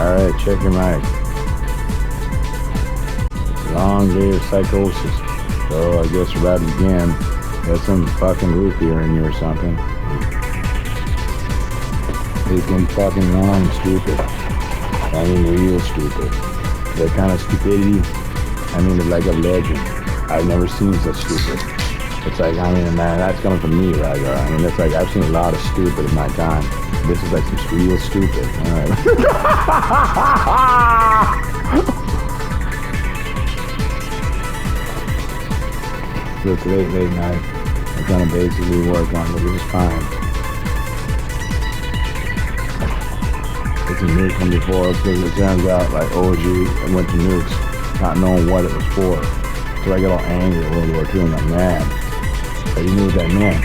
Alright, check your mic. Long day of psychosis. So I guess we're about to begin. Got some fucking root beer in you or something. It's been fucking long, stupid. I mean, real stupid. That kind of stupidity, I mean, it's like a legend. I've never seen such stupid. It's like, I mean, man, that's coming from me, right? I mean, it's like, I've seen a lot of stupid in my time. This is like some real stupid. All right. So it's late night. I'm trying to basically work on this time. It's a nuke from before because it turns out like OG went to nukes, not knowing what it was for. So I get all angry at World War II and I'm mad. But he knew what that meant.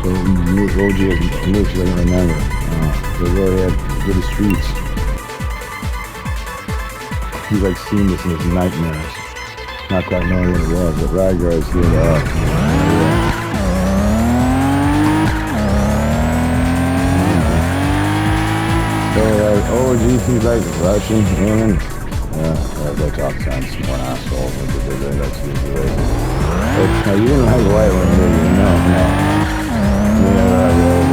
So OG has nukes, he doesn't remember. So go ahead, go to the streets. He's like seen this in his nightmares. Not quite knowing what it was, but Rygar is here to help. So OG seems like Russian, women. Go talk to some more assholes. That's usually racist. You didn't like white women, do you? No.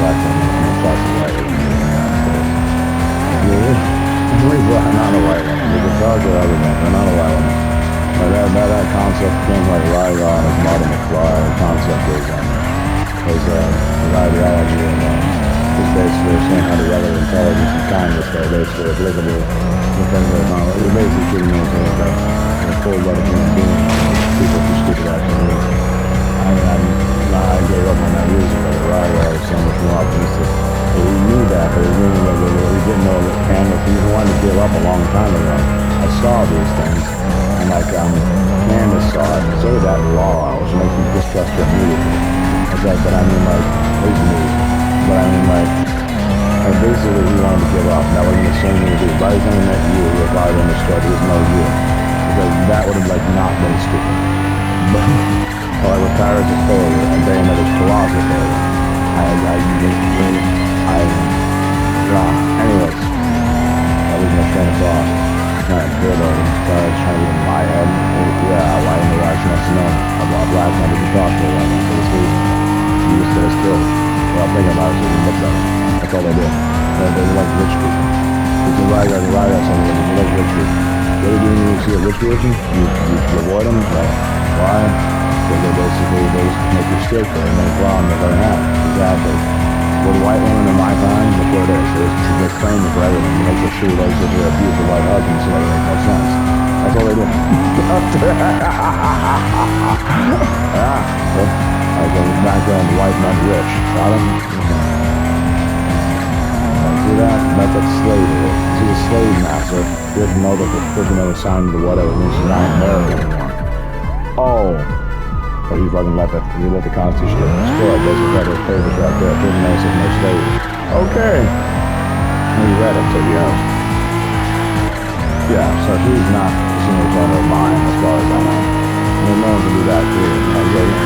Black women. Talk to white women. I'm not a white woman. You can talk to other women, but not a white woman. That concept came like Rygar and his Marty McFly. The concept is the ideology is basically saying how the regular intelligence and kindness are basically applicable to things that are not. You're basically treating them as a full-blooded human being. People too stupid actually. I gave up on that years ago. Rygar was so much more optimistic. He knew that, but he didn't know that Canada. He wanted to give up a long time ago. I saw these things. And like Candace saw it, and so did that law, which makes me distrust her immediately. It's like, but I mean like, please move. But I mean like, basically he wanted to give up. That wasn't the same thing to do. By the time he met you, he would probably understood there was no you. Because that would have like not been stupid. But, like with Tyrus of failure and Bayonet's colossal failure. Anyways, that was my train of thought. Kind of good or trying to get in my head. Yeah, why in the last next to know about black men to talk to them for this reason. You just get us killed. Well, thinking about it, so you look at it. That's all they do. They like rich people. You can ride out something, they like rich people. What do you do when you see a rich person? You avoid them. Why? Because they basically make you scapegoat and make problem they're going to have. Exactly. With white women in my time, look what it is. They claim it for everything. You make the shoe legs with their abusive white husbands, so that makes no sense. That's all they do. Like in the background, white men rich. Got him? See that? That's like slavery. See the slave master. He doesn't know that the freaking other sign of the whatever means he's not American anymore. Oh. But he fucking let the Constitution get destroyed. Basically, that was papers right there. Freaking knows there's no slavery. Okay. And he read it, so he knows. Yeah, so she's not a single tone of mine, as far as I know. I mean, no one can do that, too.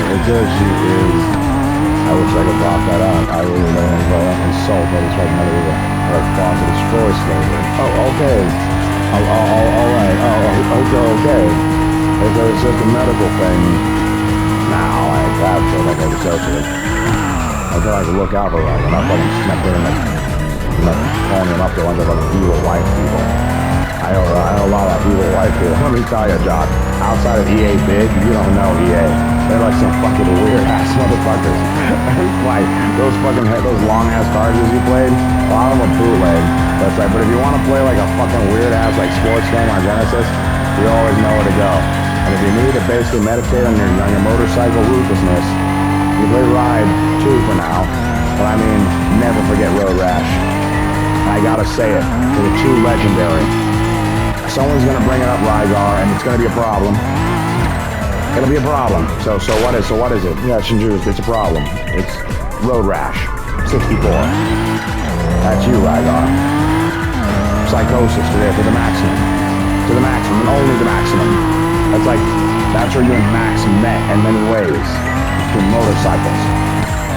It says she is. I wish I could block that out. I really don't want to insult, but it's like another way to plot to destroy slavery. Oh, okay. All right. Oh, okay. It's just a medical thing. Now, I have to like a socialist. I feel like to look out for that. I'm not fucking snipping and calling them up to like evil white people. I know a lot of evil white people. Let me tell you, John, outside of EA Big, you don't know EA. They're like some fucking weird ass motherfuckers. Like those long ass cartridges you played, a lot of them are bootleg. But if you want to play like a fucking weird ass like sports game on Genesis, you always know where to go. And if you need to basically meditate on your motorcycle ruthlessness, you play Ride 2 for now. But I mean, never forget Road Rash. I gotta say it, it's too legendary. Someone's gonna bring it up, Rygar, and it's gonna be a problem. It'll be a problem. So what is it? Yeah, Shinju's, it's a problem. It's Road Rash 64. That's you, Rygar. Psychosis today for the maximum. To the maximum, and only the maximum. That's where you and Max met in many ways. Between motorcycles.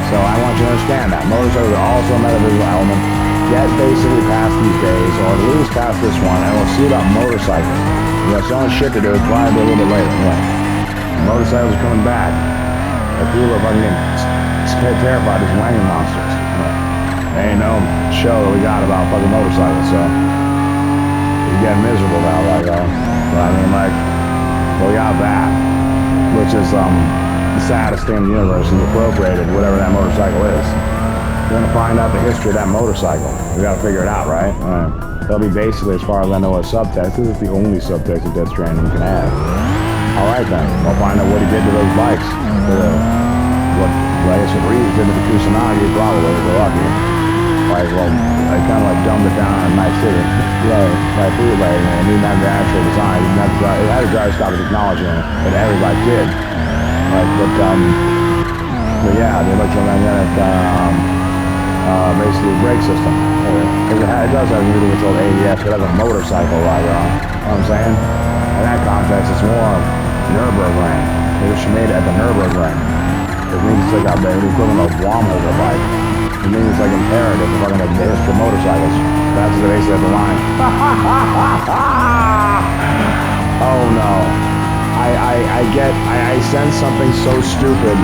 So I want you to understand that. Motorcycles are also a metaphysical element. get basically past these days, or at least past this one, and we'll see about motorcycles. You know, so much shit to do, it's probably a little bit later. Anyway, motorcycles are coming back. Like, people are fucking getting terrified of these wangy monsters. There ain't no show that we got about fucking motorcycles, so it's getting miserable now, like, but I mean, like, well, we got that, which is, the saddest thing in the universe, and appropriated whatever that motorcycle is. We're gonna find out the history of that motorcycle. We gotta figure it out, right? That'll be basically, as far as I know, a subtext. This is the only subtext of Death Stranding you can have. Alright then, we'll find out what he did to those bikes. What, I guess what Reeves did to the Kusanagi, probably, if we're lucky. Like, well, I kind of like dumbed it down in a nice city. Yeah, like freeway, you know, it didn't have the actual design, it didn't have the it had a gyroscopic technology in it, but everybody did. Like, but yeah, the electromagnetic, basically brake system. It does have a really controlled ABS, but it has a motorcycle like, you know what I'm saying? In that context, it's more Nürburgring. They just made it at the Nürburgring. It means it's like the equivalent of Wamholder bike. It means it's like imperative for fucking like the history of motorcycles. That's the base of the line. Oh no. I sense something so stupid,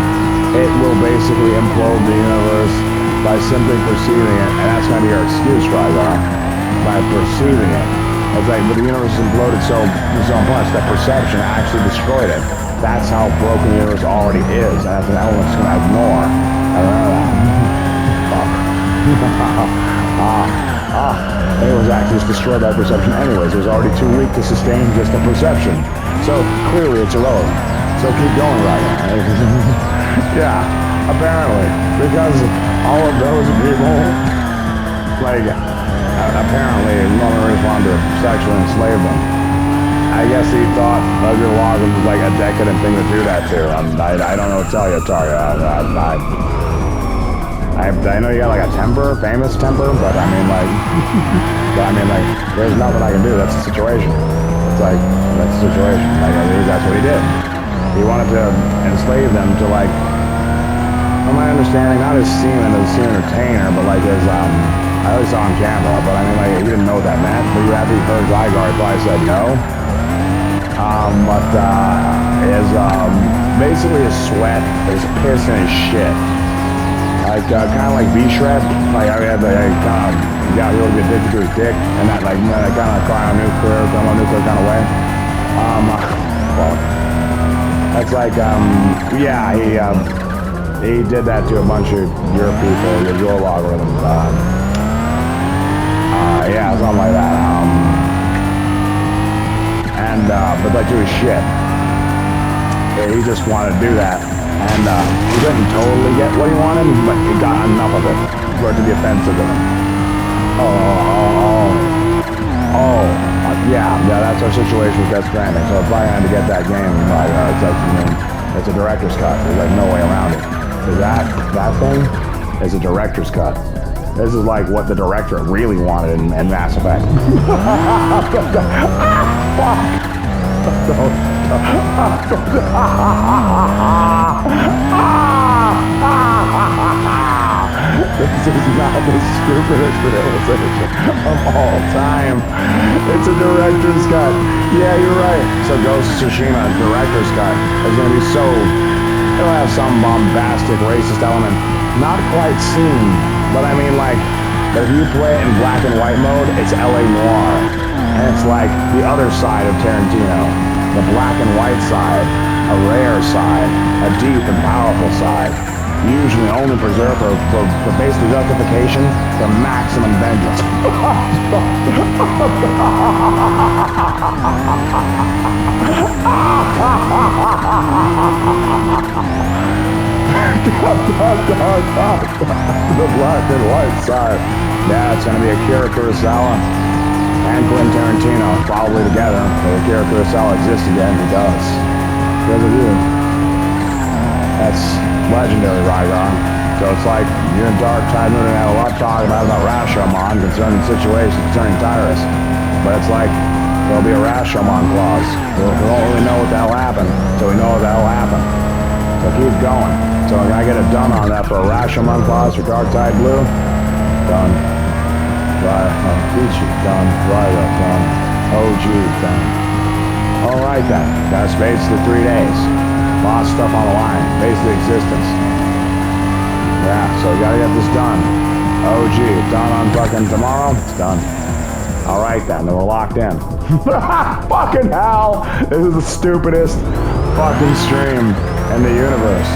it will basically implode the universe by simply perceiving it, and that's going to be your excuse, right? By perceiving it. It's like, but the universe is imploded so much that perception actually destroyed it. That's how broken the universe already is, and that's an element it's going to ignore. I don't know that. It was actually just destroyed by perception anyways. It was already too weak to sustain just a perception. So, clearly it's irrelevant. So keep going right now. Yeah, apparently. Because all of those people, like, apparently, mothers wanted to sexually enslave them. I guess he thought Hugger Logan was like a decadent thing to do that to. I don't know what to tell you, Target. I know you got like a temper, famous temper, but I mean like, there's nothing I can do. That's the situation. It's like, that's the situation. Like, I mean, that's what he did. He wanted to enslave them to like, from my understanding, not his semen as a scene entertainer, but like his, I always saw on camera, but I mean like, he didn't know what that meant. But after he heard Zygar, he probably said no. Basically his sweat, his piss, and his shit. Like, kind of like V-Shred. Like, I had kind of got a little bit addicted to his dick, and that, like, kind of thermonuclear kind of way. Well, that's like, yeah, he did that to a bunch of your people, your logarithm. Yeah, something like that. But like to his shit. Yeah, he just wanted to do that. And he didn't totally get what he wanted, but he got enough of it for it to be offensive to him. Yeah, that's our situation with Death Stranding. So if I had to get that game, like, it's like, I mean, it's a director's cut. There's like no way around it. Because that thing is a director's cut. This is like what the director really wanted in Mass Effect. This is not the stupidest realization of all time. It's a director's cut. Yeah, you're right. So Ghost of Tsushima, director's cut, is going to be so... It'll have some bombastic racist element. Not quite seen, but I mean like, if you play it in black and white mode, it's LA Noir. And it's like the other side of Tarantino. The black and white side, a rare side, a deep and powerful side. Usually only preserved for basically justification, for maximum vengeance. The black and white side. Yeah, it's going to be Akira Kurosawa and Quentin Tarantino, probably together. If Akira Kurosawa exists again, he does. Because of you. That's legendary, Rygar. So it's like, you and Dark Tide Moon have a lot to talk about Rashomon concerning situations, concerning Tyrus. But it's like, there'll be a Rashomon clause. We don't really know what the hell happened, so we know what the hell happened. So keep going. So can I get a done on that for a Rashomon clause for Dark Tide Blue? Done. Peachy, done. Ryra, done. OG, done. Alright then, that's basically 3 days. Lots of stuff on the line, basically existence. Yeah, so we gotta get this done. OG, done on fucking tomorrow? It's done. Alright then we're locked in. Fucking hell! This is the stupidest fucking stream in the universe.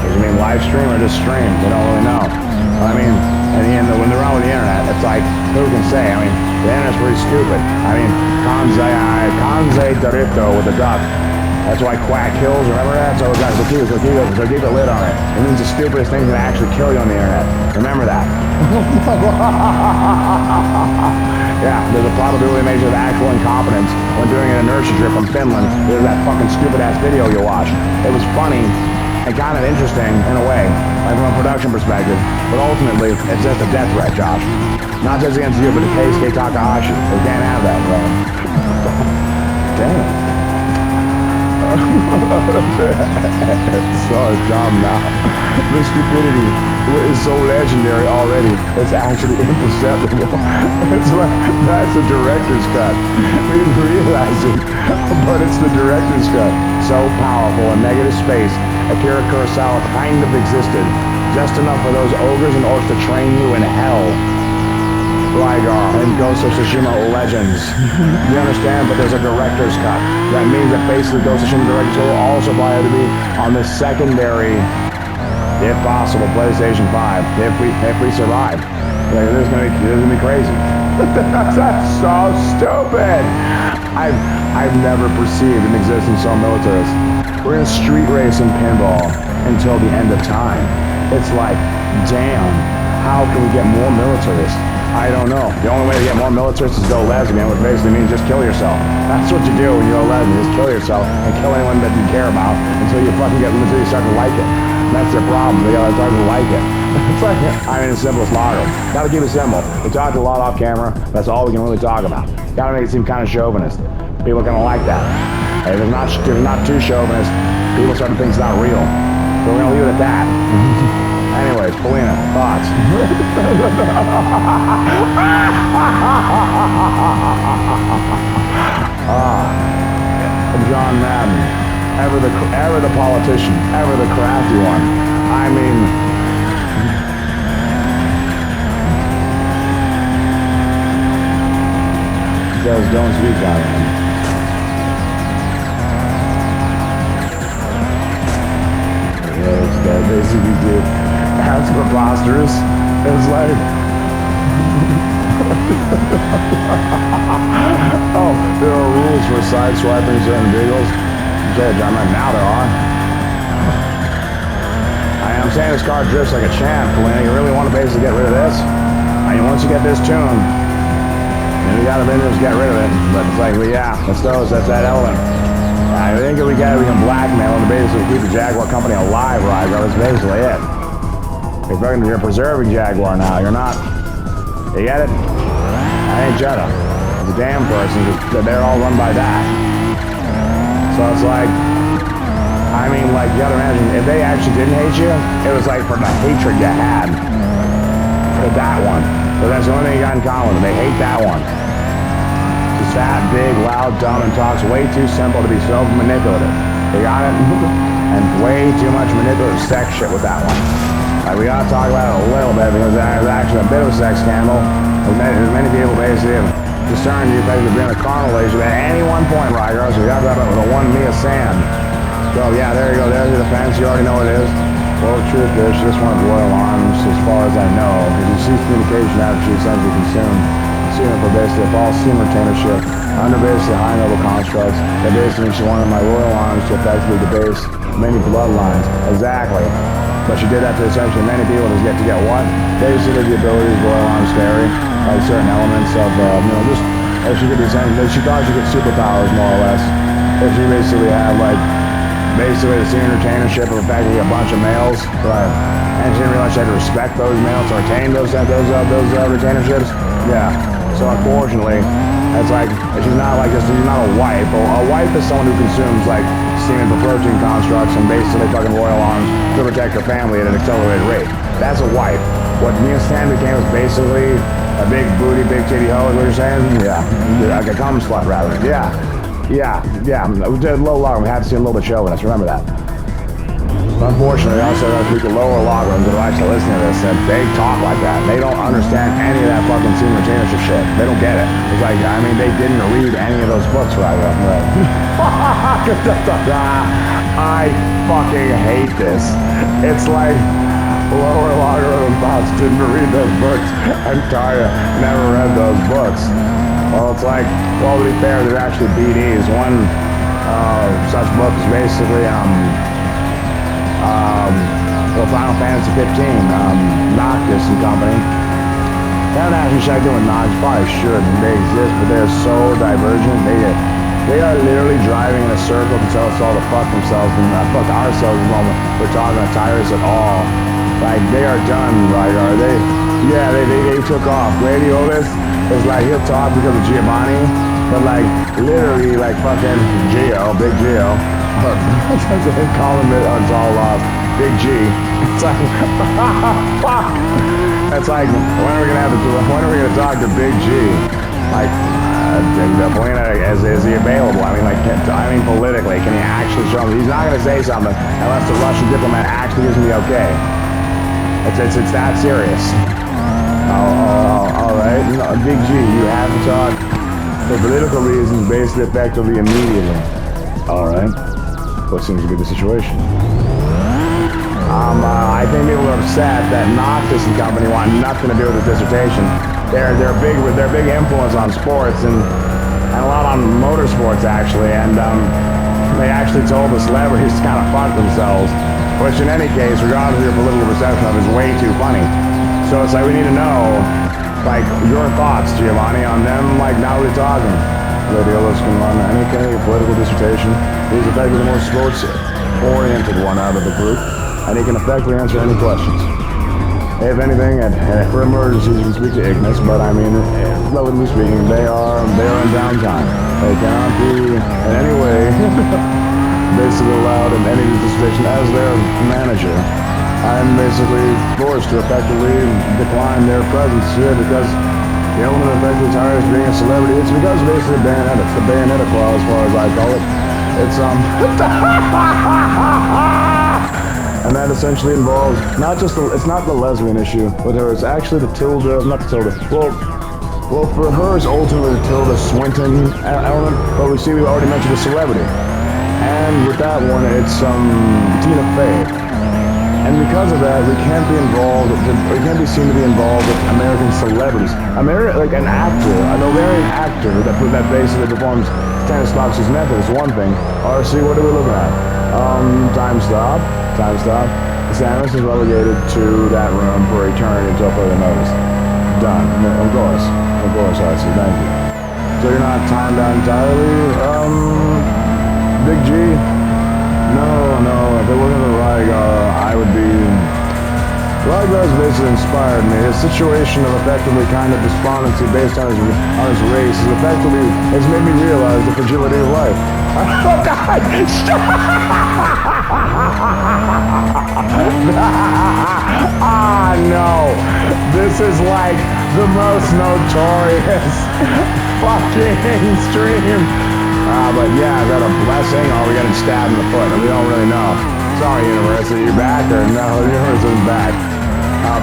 You mean live stream or just stream? We don't really know. I mean, when they're around with the internet, it's like, who can say? I mean, the internet's pretty stupid. I mean, Kanze Dorito with the duck. That's why Quack kills, remember that? So guys, so keep a lid on it. It means the stupidest thing can actually kill you on the internet. Remember that. Yeah, there's a probability measure of actual incompetence when doing an inertia trip from Finland. There's that fucking stupid ass video you watched. It was funny and kind of interesting in a way, like from a production perspective, but ultimately, it's just a death threat, Josh. Not just against you, but to Keisuke Takahashi. We can't have that, bro. Damn. So dumb now. The stupidity is so legendary already. It's actually imperceptible. It's like, that's a director's cut. We didn't realize it, but it's the director's cut. So powerful in negative space, Akira Kurosawa kind of existed. Just enough for those ogres and orcs to train you in hell. Rygar and Ghost of Tsushima Legends. You understand? But there's a director's cut. That means that basically Ghost of Tsushima Director's Cut will also probably have to be on the secondary, if possible, PlayStation 5. If we survive. Like, this is gonna be crazy. That's so stupid. I've never perceived an existence so militarist. We're in a street race in pinball until the end of time. It's like, damn, how can we get more militarist? I don't know. The only way to get more militarist is go lesbian, which basically means just kill yourself. That's what you do when you go lesbian, just kill yourself and kill anyone that you care about until you start to like it. And that's their problem. They gotta start to like it. It's like, I mean, the simplest lottery. Gotta keep it simple. We talked a lot off camera. That's all we can really talk about. Gotta make it seem kind of chauvinist. People are gonna like that. If it's not too chauvinist, people start to think it's not real. So we're gonna leave it at that. Anyways, Polina, thoughts? John Madden, ever the politician, ever the crafty one. I mean, he says, don't speak on him. That basically did. That's preposterous. It's like, oh, there are rules for sideswiping certain vehicles. Okay, John, right now there are. I'm saying this car drifts like a champ, Polina. You really want to basically get rid of this? I mean, once you get this tuned, then you got to just get rid of it. But it's like, well, yeah, that's that element. I think if we can blackmail and basically keep the Jaguar company alive, right? That's basically it. You're preserving Jaguar now. You're not. You get it? I ain't Jetta. It's a damn person. They're all run by that. So it's like, I mean, like, you gotta imagine, if they actually didn't hate you, it was like for the hatred you had for that one. So that's the only thing you got in common. They hate that one. He's fat, big, loud, dumb, and talks way too simple to be so manipulative. You got it? And way too much manipulative sex shit with that one. Like, we gotta talk about it a little bit because there's actually a bit of a sex scandal. As many people basically have discerned you basically being a carnal relationship at any one point, right, girls? So we gotta talk about it with a one Mia Sand. So yeah, there you go. There's the defense. You already know what it is. Well, the truth is, she just wanted Royal Arms, as far as I know, because you ceased communication after she essentially consumed for basically a false simultaneousship under basically high noble constructs that basically she wanted my Royal Arms to effectively debase many bloodlines. Exactly. But she did that to essentially many people to get what? Basically the abilities Royal Arms carry, like certain elements of, just, if she could essentially, she thought she could superpowers more or less. If she basically had like, basically the entertainership of effectively a bunch of males, right? And she didn't realize she had to respect those males to retain those retainerships. Yeah. So unfortunately, it's like she's not like this. She's not a wife. A wife is someone who consumes like semen for protein constructs and basically fucking Royal Arms to protect her family at an accelerated rate. That's a wife. What Mia Sand became was basically A big booty, big titty hoe is what you're saying? Yeah. Like a cum slut, rather. Yeah. Yeah. We did a little longer. We had to see a little bit showing us. Remember that. But unfortunately, also got to speak to lower logarithms that are actually listening to this, and they talk like that. They don't understand any of that fucking simultaneousship shit. They don't get it. It's like, I mean, they didn't read any of those books, right? I fucking hate this. It's like lower logarithm thoughts didn't read those books, and Kaya never read those books. Well, it's like, well, to be fair, there's actually BDs. One such book is basically, Final Fantasy 15, Noctis and company. They haven't actually checked in with Noctis, probably should, and they exist, but they're so divergent. They are literally driving in a circle to tell us all to fuck themselves and fuck ourselves the moment we're talking to Tyrus at all. Like, they are done, right? Are they? Yeah, they took off. Grady Otis is like, he'll talk because of Giovanni, but like, literally, like fucking Gio, Big Gio. They call him it, it's all lost. Big G. It's like, fuck. It's like, when are we gonna talk to Big G? Like, is he available? I mean, politically, can he actually show him? He's not gonna say something unless the Russian diplomat actually gives him the okay. It's that serious. All right. No, Big G, you have to talk for political reasons, basically, effectively, immediately. All right. What seems to be the situation? I think people are upset that Noctis and company want nothing to do with this dissertation. They're big influence on sports and a lot on motorsports actually, and they actually told the celebrities to kind of fuck themselves, which in any case, regardless of your political perception of, is way too funny. So it's like we need to know, like, your thoughts, Giovanni, on them, like, now we're talking. Lady Ellis can run any political dissertation. He's effectively the most sports-oriented one out of the group, and he can effectively answer any questions. If anything, and for emergencies, you can speak to Ignis, but I mean, relatively speaking, they are in downtime. They cannot be in any way basically allowed in any dissertation as their manager. I'm basically forced to effectively decline their presence here because the element that effectively tires being a celebrity, it's because basically Bayonetta. It's the Bayonetta clause, as far as I call it. It's and that essentially involves not just it's not the lesbian issue with her, it's actually the not the tilde. Well, for her it's ultimately the Tilda Swinton element, but we see we've already mentioned a celebrity. And with that one, it's Tina Fey. And because of that, we can't be involved, we can't be seen to be involved with American celebrities. Like an actor, an Ovarian actor that basically performs Stanislavski's method is one thing. RC, what are we looking at? Time stop. Samus is relegated to that room for eternity until further notice. Done. Of course, RC, thank you. So you're not timed out entirely? Big G? No, if it wasn't for Rygar, I would be... Rygar's basically inspired me. His situation of effectively kind of despondency based on his race is effectively has made me realize the fragility of life. Oh God! No! This is like the most notorious fucking stream. But yeah, is that a blessing or we got it stabbed in the foot? And we don't really know. Sorry, universe, are you back or no? The universe isn't back.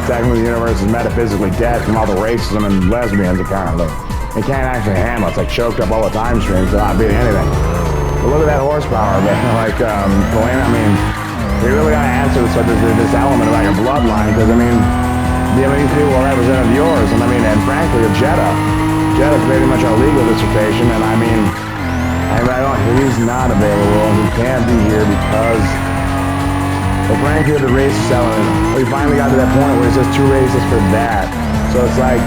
Technically, the universe is metaphysically dead from all the racism and lesbians, apparently. It can't actually handle it. It's like choked up all the time streams without beating anything. But look at that horsepower, man. Like, Kalina, I mean, we really gotta answer this element about your bloodline, because, I mean, these people are representative of yours, and I mean, and frankly, of Jeddah. Jeddah's pretty much our legal dissertation, and I mean, he's not available. He can't be here because, well, frankly, the racist element. We finally got to that point where it's just too racist for that. So it's like,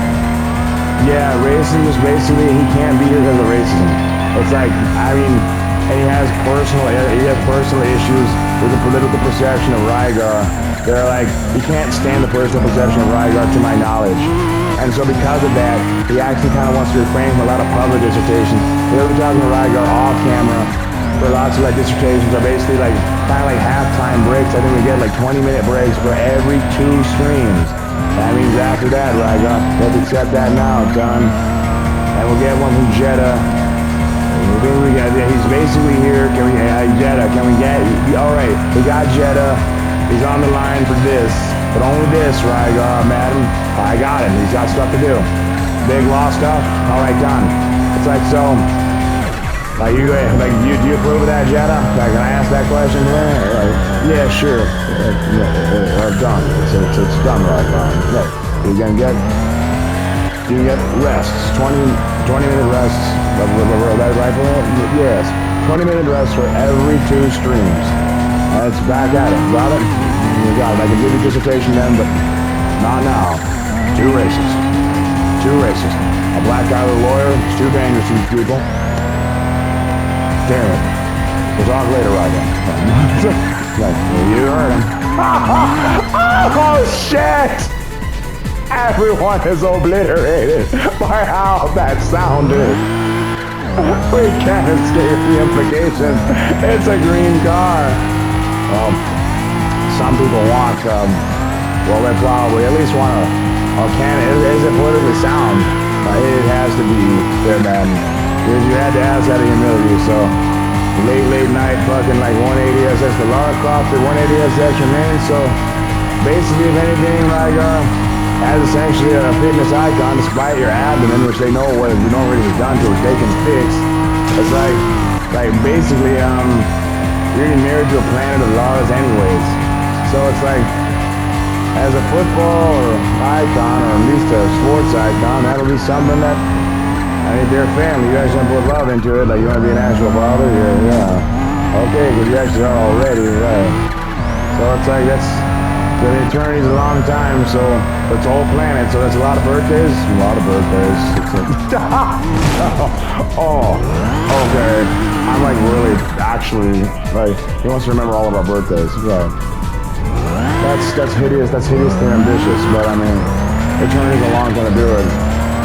yeah, racism is basically, he can't be here because of racism. It's like, I mean, and he has personal issues with the political perception of Rygar. They're like, he can't stand the personal perception of Rygar, to my knowledge. And so because of that, he actually kind of wants to refrain from a lot of public dissertations. He'll be talking to Rygar off camera for lots of like dissertations are basically like kind of like halftime breaks. I think we get like 20-minute breaks for every 2 streams. That means after that, Rygar, let's accept that now, done. And we'll get one from Jeddah. He's basically here. Can we, Jeddah, can we get, all right, we got Jeddah. He's on the line for this, but only this, Rygar, madam. I got him. He's got stuff to do. Big law stuff. All right, done. It's like, so, do you approve of that, Jeddah? Can I ask that question? Yeah, sure. Done. It's done, Rygar. Look, you can get rests, 20-minute rests. That right, yes, 20-minute rests for every 2 streams. And it's back at it. Got it? You got it. I can give you dissertation then, but not now. 2 races. 2 races. A black guy with a lawyer. It's too dangerous to these people. Damn it. We'll talk later, Rygar. You heard him. Oh, shit! Everyone is obliterated by how that sounded. We can't escape the implications. It's a green car. Some people want, well, they probably at least want to, is it politically sound? It has to be there, man. Because you had to ask out of humility, so late night fucking like 180SX, the Lara Croft at 180SX remains, so basically if anything, like, as essentially a fitness icon, despite your abdomen, which they know what you know what it's done to it, they can fix. It's like basically, you're getting married to a planet of laws anyways. So it's like, as a football or icon, or at least a sports icon, that'll be something that, I mean, they're family. You actually put love into it, like you want to be an actual father, yeah. Okay, because you actually are already, right. So it's like, the eternity's a long time, so it's a whole planet, so that's a lot of birthdays. A lot of birthdays. Oh, okay. I'm like really, actually, like, he wants to remember all of our birthdays. Right. That's hideous. That's hideously ambitious, but I mean, eternity's a long time to do it.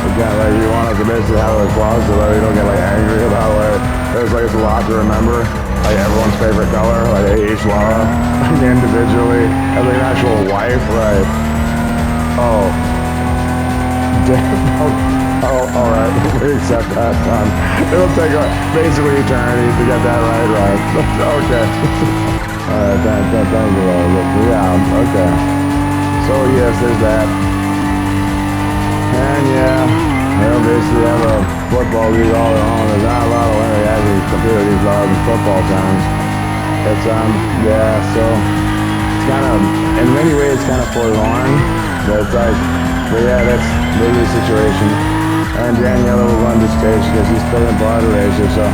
Again, like, you want us to basically have a clause so that we don't get like angry about like, there's like a lot to remember. Like everyone's favorite color, like each Laura, individually, as like an actual wife, right? Oh. Damn. Oh, alright, we accept that, done. It'll take basically eternity to get that right. Okay. Alright, thank you, yeah, okay. So yes, there's that. And yeah, they'll basically have a football league all their own. There's not a lot of women that actually compete with these laws in football times. It's, yeah, so it's kind of, in many ways, it's kind of forlorn. But it's like, but yeah, that's really the situation. And Daniela will run the stage because he's still in part of the racer. So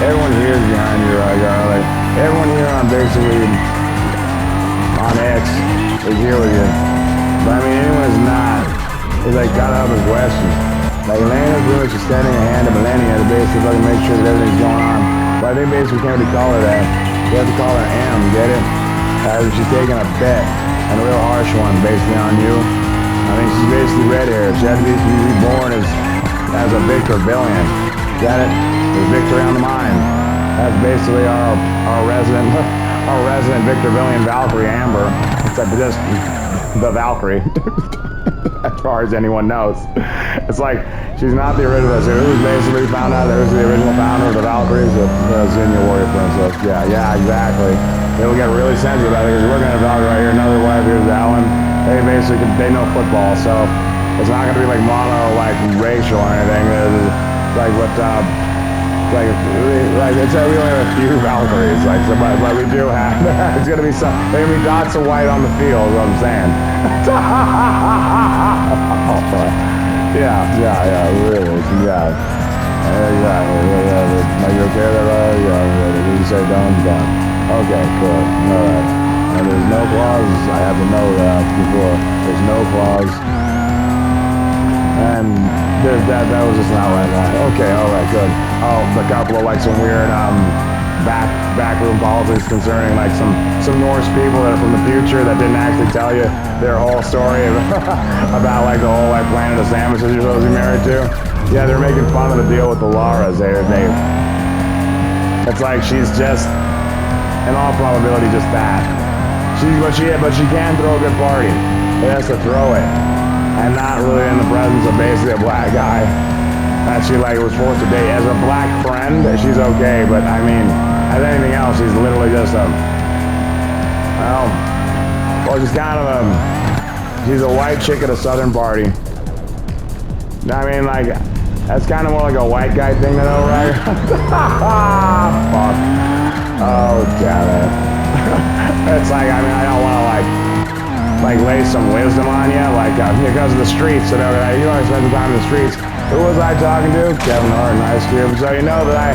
everyone here is behind you, like, everyone here on basically, on X is here with you. But I mean, anyone's not. It's like got out of the question. Like Elena's really just extending a hand to Millennia to basically like make sure that everything's going on. But I think basically we can't really call her that. We have to call her M, get it? She's taking a bet, and a real harsh one basically on you. I mean, she's basically red hair. She had to be reborn as a Victor Billion. Get it? There's victory on the mind. That's basically our resident Victor Billion Valkyrie Amber. Except just the Valkyrie. As far as anyone knows. It's like, she's not the original. So it was basically found out that it was the original founder of the Valkyries, the Xenia Warrior Princess. Yeah, exactly. It'll get really sensitive about it because we're looking at a Valkyrie right here, another wife, here's Alan. They know football, so it's not going to be like mono, like racial or anything. It's like what, like it's we only have a few Valkyries, like, so, but we do have, it's going to be some, there's going to be dots of white on the field, is what I'm saying. Yeah, really, yeah. Are you okay with that? Yeah, you say done. Okay, cool, alright. And there's no clause, I have to know that before, there's no clause. And that was just an outline line. Okay, alright, good. Oh, a couple of like some weird, backroom politics concerning like some Norse people that are from the future that didn't actually tell you their whole story about like the whole like planet of Samus that you're supposed to be married to. Yeah, they're making fun of the deal with the Laras. It's like she's just, in all probability, just that. But she can throw a good party. He has to throw it. And not really in the presence of basically a black guy that she like was forced to date. As a black friend, she's okay, but I mean, as anything else, she's literally just a, well, she's kind of a, she's a white chick at a southern party. I mean, like, that's kind of more like a white guy thing to know, right? Fuck. Oh, damn it. It's like, I mean, I don't want to like lay some wisdom on you, like because of the streets and everything. You know, I spend the time in the streets. Who was I talking to? Kevin Hart and Ice Cube. So you know that like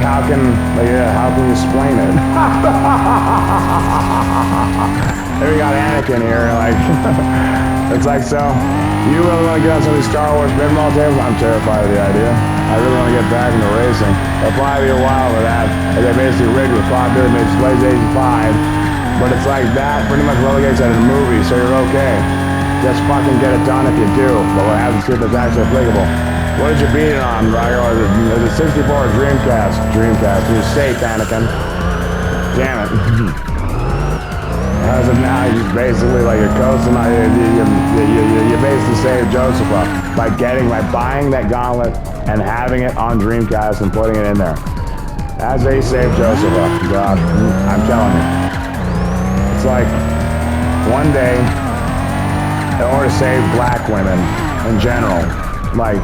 how can you explain it? Here we got Anakin here, like it's like, so you really want to get on some of these Star Wars pinball tables? I'm terrified of the idea. I really want to get back into racing. It'll probably be a while for that. They basically rigged with Bob Dylan, made displays 85. But it's like that pretty much relegates that in a movie, so you're okay. Just fucking get it done if you do. But we'll have to see if it's actually applicable. What did you beat it on, Roger? Is it 64 or Dreamcast? Dreamcast. You're safe, Anakin. Damn it. As of now, you basically like you're coasting. You basically saved Joseph up by buying that gauntlet and having it on Dreamcast and putting it in there. As they saved Joseph up, God, I'm telling you. It's like, one day, in order to save black women in general, like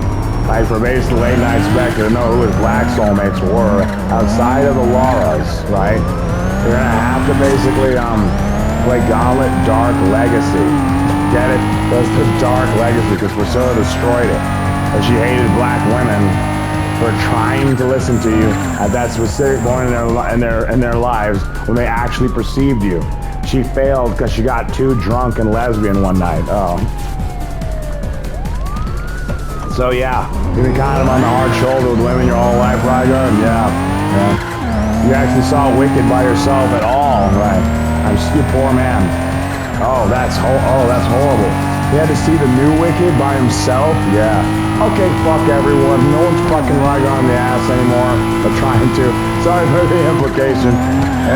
for basically late night Spectre to know who his black soulmates were outside of the Lauras, right? You're gonna have to basically play Gauntlet Dark Legacy. Get it? That's the Dark Legacy, because Priscilla destroyed it. And she hated black women for trying to listen to you at that specific point in their lives when they actually perceived you. She failed because she got too drunk and lesbian one night. Oh. So yeah, you've been kind of on the hard shoulder with women your whole life, Roger? Yeah. You actually saw Wicked by yourself at all, right? You poor man. Oh, that's horrible. He had to see the new Wicked by himself? Yeah. Okay, fuck everyone. No one's fucking Roger on the ass anymore. Or trying to. Sorry for the implication.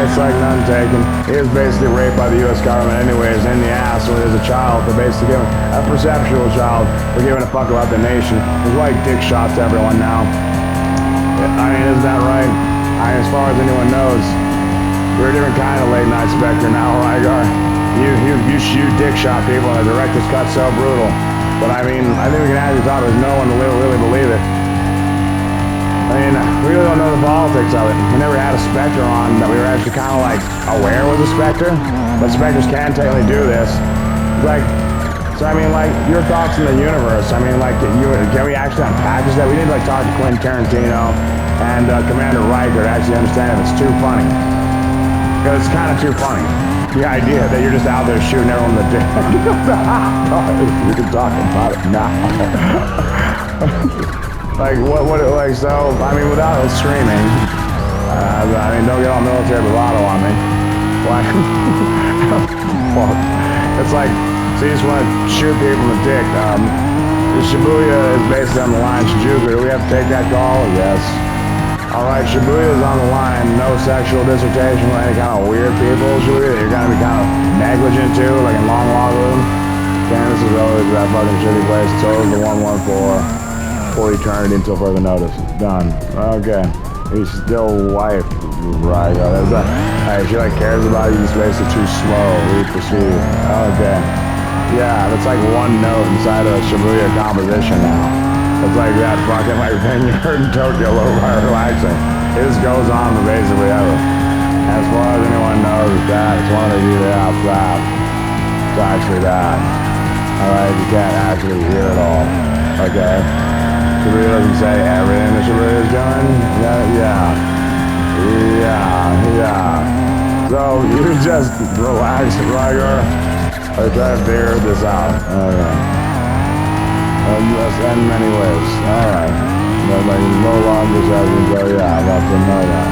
It's like none taken. He was basically raped by the U.S. government anyways, in the ass when he was a child. For basically giving a perceptual child for giving a fuck about the nation. He's like dick shots to everyone now. I mean, isn't that right? I mean, as far as anyone knows, you're a different kind of late night Spectre now, Rygar. You shoot dick shot people and the director's cut so brutal. But I mean, I think we can actually talk with no one to really believe it. I mean, we really don't know the politics of it. We never had a Spectre on that we were actually kind of like aware was a Spectre. But Spectres can technically do this. Like, so I mean, like, your thoughts in the universe. I mean, like, can we actually unpackage that? We need to like talk to Quentin Tarantino and Commander Riker to actually understand if it's too funny. Because it's kind of too funny. The idea that you're just out there shooting everyone in the dick. We can talk about it now. Like, like, so, I mean, without screaming, I mean, don't get all military bravado on me. Like, fuck. It's like, so you just want to shoot people in the dick. The Shibuya is basically on the line. Shinjuku, do we have to take that call? Yes. Alright, Shibuya is on the line. No sexual dissertation with any kind of weird people, Shibuya, that you're gonna be kind of negligent to, like in Long Log Room. Candace is always that fucking shitty place. So is the 114 for eternity until further notice. Done. Okay. He's still wife. Right. Hey, she like cares about you, just basically too slow. We perceive. Okay. Yeah, that's like one note inside of a Shibuya composition now. It's like that fucking like thing you heard in Tokyo by relaxing. It just goes on for basically ever. As far as anyone knows, that it's one of the either outside. It's actually that. Alright, you can't actually hear it all. Okay. Shibuya doesn't say everything that Shibuya is doing. Yeah. So you just relax, Rygar. I try to figure this out. Okay. In many ways. Alright. Like no longer sessions, so yeah, I'd love to know that.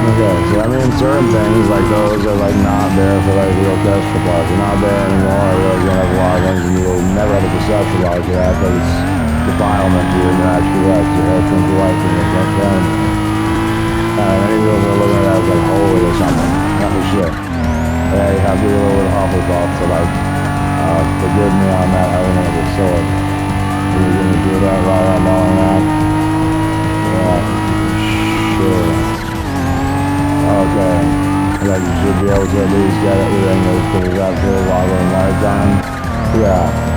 Okay, so I mean certain things like those are like not there for like real test supplies. They're not there anymore. I realize you're gonna have a lot of things and you'll never have to conceptualize that because it's defilement to your natural life. You have to life and it's not fun. Many people are looking at that as like holy or something. Not the shit. Yeah, you have to be a little bit Hufflepuff to like, forgive me on that element of the sword. You're gonna do that while I'm on that? Yeah, sure. Okay. Like you should be able to at least get everything because it's absolutely while we're night time. Yeah.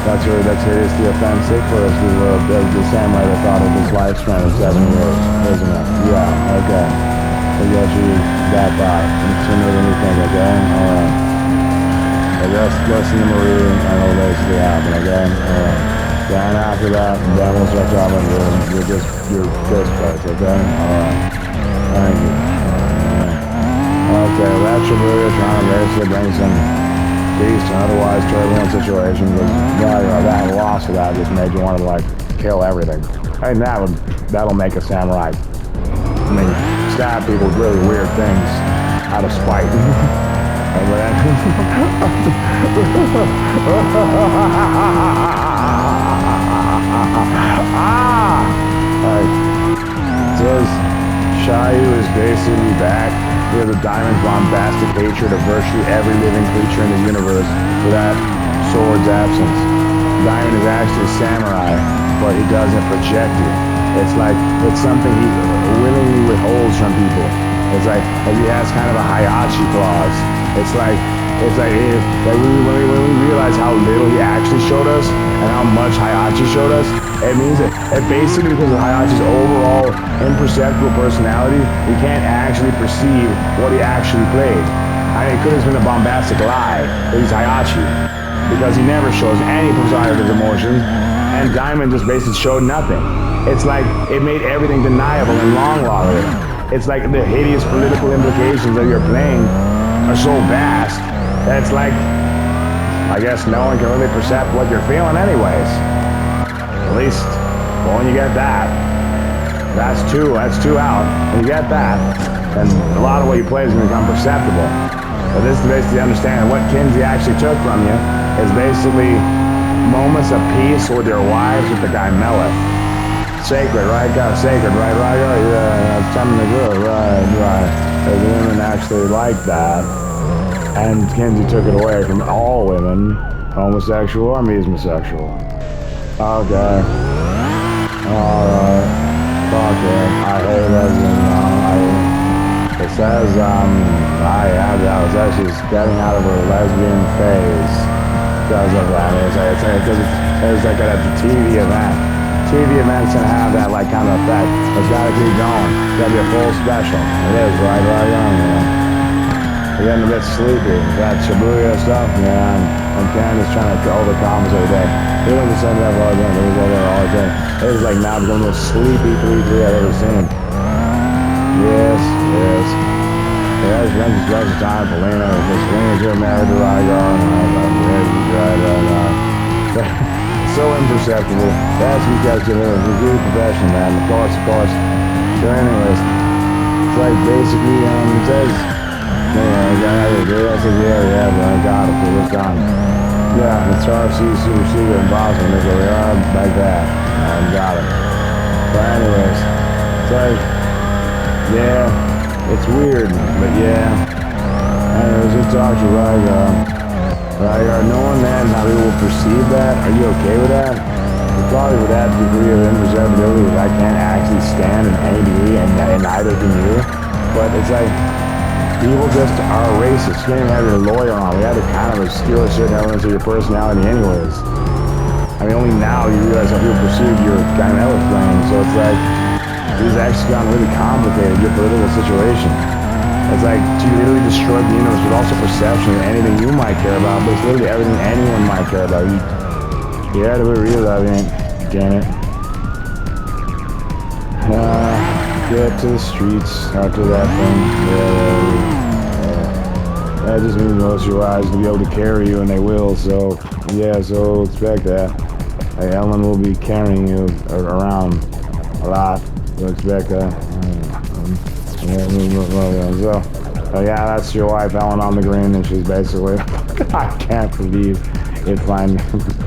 That's hideously offensive for us. The samurai that thought of his lifespan of 7 years, isn't it? Yeah, okay. So yes, you that thought. It's sooner than you think, okay? Alright. So just listen to Marie and it'll basically happen, okay? Alright. Then after that, then we'll start talking your dispatch, okay? Alright. Thank you. Okay, that's Shibuya trying to basically bring some peace to an otherwise turbulent situation because that loss of that just made you want to like kill everything. I mean that'll make a samurai. I mean, stab people with really weird things out of spite. Says Shayu is basically back. He has a diamond's bombastic hatred of virtually every living creature in the universe for that sword's absence. Diamond is actually a samurai, but he doesn't project it. It's like, it's something he willingly withholds from people. It's like he has kind of a Hayachi clause. It's like when we realize how little he actually showed us and how much Hayachi showed us, it means that basically because of Hayachi's overall imperceptible personality, we can't actually perceive what he actually played. I mean, it could have been a bombastic lie, but he's Hayachi because he never shows any persona of his emotions, and Diamond just basically showed nothing. It's like it made everything deniable and long lawyer. It's like the hideous political implications of your playing are so vast that it's like, I guess no one can really perceive what you're feeling anyways. At least, well, when you get that, that's two out. When you get that, then a lot of what you play is going to become perceptible. But this is basically understanding what Kinsey actually took from you is basically moments of peace with your wives with the guy Meleth. Sacred, right? God, sacred, right? Yeah, that's something to do, right. Because women actually like that. And Kinsey took it away from all women, homosexual or mesemosexual. Okay. Alright. Fuck it. I hate lesbian. It says, I was actually getting out of a lesbian phase because of that. It's like at the TV event. TV event's gonna have that like kind of effect. It's gotta keep going. It's gotta be a full special. It is, right on, you know. We're getting a bit sleepy. That Shibuya stuff, man. And Candace trying to overcompensate that. He went to send that all day. He was over there all day. It was like now the most sleepy 3-3 I've ever seen. Yes. Yeah, it's been just special time for Lena. Because Lena's here married to Rygar. So imperceptible. That's because you're a good profession, man. Of course. So anyways, it's like basically, it says, yeah, but I got it, it was done. Yeah, it's RC Super Secret in Boston, they go, yeah, like that. I got it. But anyways, it's like, yeah, it's weird, but yeah. Anyways, just talk to Rygar, knowing that and how people will perceive that, are you okay with that? Probably with that degree of imperceptibility that I can't actually stand in any degree, and neither can you. But it's like, people just are racist. You can't even have your lawyer on. We had to kind of obscure certain elements of your personality anyways. I mean, only now you realize how people perceive your Gynella claim. So it's like, this has actually gotten really complicated, your political situation. It's like, you literally destroyed the universe with also perception of anything you might care about, but it's literally everything anyone might care about. You had to be real about it, damn it. Get to the streets after that thing. That just means most of your eyes will be able to carry you, and they will. So yeah, so expect that. Like, Ellen will be carrying you around a lot. So expect that. So yeah, that's your wife, Ellen, on the green, and she's basically. I can't believe it.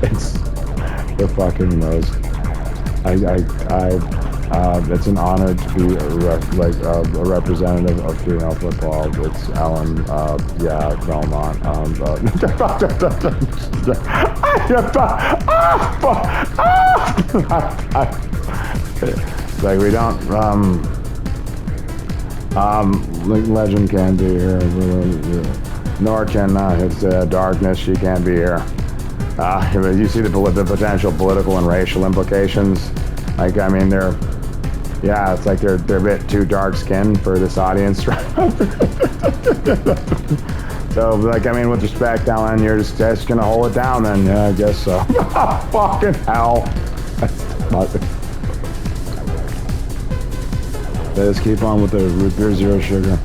It's the fucking most. It's an honor to be a representative of female football. It's Ellen, Belmont. Like we don't, Legend can't be here, nor can, it's Darkness, she can't be here. You see the potential political and racial implications. Like, I mean, it's like they're a bit too dark-skinned for this audience. So, like, I mean, with respect, Alan, you're just gonna hold it down then. Yeah, I guess so. Fucking hell. Let's keep on with the root beer zero sugar.